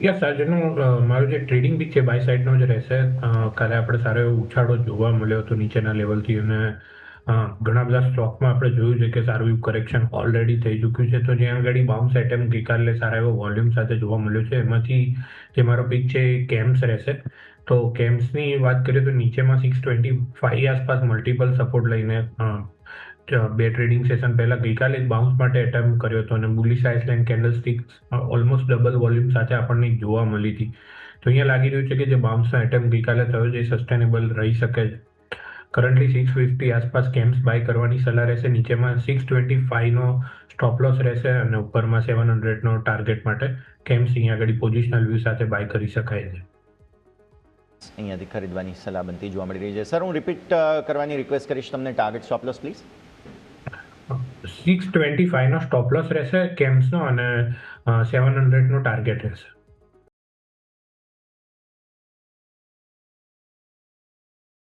Yes, આજનું મારું જે ટ્રેડિંગ બી છે બાય સાઈડનો જ રહેશે. કાલે આપણે સારો એવો ઉછાળો જોવા મળ્યો હતો નીચેના લેવલથી અને ઘણા બધા સ્ટોકમાં આપણે જોયું છે કે સારું એવું કરેક્શન ઓલરેડી થઈ ચૂક્યું છે. તો જ્યાં આગળ બાઉન્સ એટેમ્પ ગઈકાલે સારા એવો વોલ્યુમ સાથે જોવા મળ્યો છે. એમાંથી જે મારો પિક છે એ કેમ્સ રહેશે. તો કેમ્સની વાત કરીએ તો નીચેમાં 625 આસપાસ મલ્ટિપલ સપોર્ટ લઈને બે ટ્રેડિંગ સેશન પહેલા ગઈકાલે જ બાઉન્સ માટે એટેમ્પ કર્યો હતો અને bullish Iceland candlestick almost double volume સાથે આપણને જોવા મળી હતી. તો અહીંયા લાગી રહ્યું છે કે જે બાઉન્સનો એટેમ્પ ગઈકાલે થયો છે એ સસ્ટેનેબલ રહી શકે છે. કરન્ટલી 650 આસપાસ કેમ્સ બાય કરવાની સલાહ રહેશે. નીચેમાં 625નો સ્ટોપ લોસ રહેશે અને ઉપરમાં 700નો ટાર્ગેટ માટે કેમ્સ અહીંયા આગળ પોઝિશનલ વ્યૂ સાથે બાય કરી શકાય છે. અહીંયાથી ખરીદવાની સલાહ બનતી જોવા મળી રહી છે. સર, હું રિપીટ કરવાની રિક્વેસ્ટ કરીશ તમને ટાર્ગેટ સ્ટોપ લોસ પ્લીઝ. 625નો સ્ટોપ લોસ રહેશે કેમ્સનો અને 700નો ટાર્ગેટ રહેશે.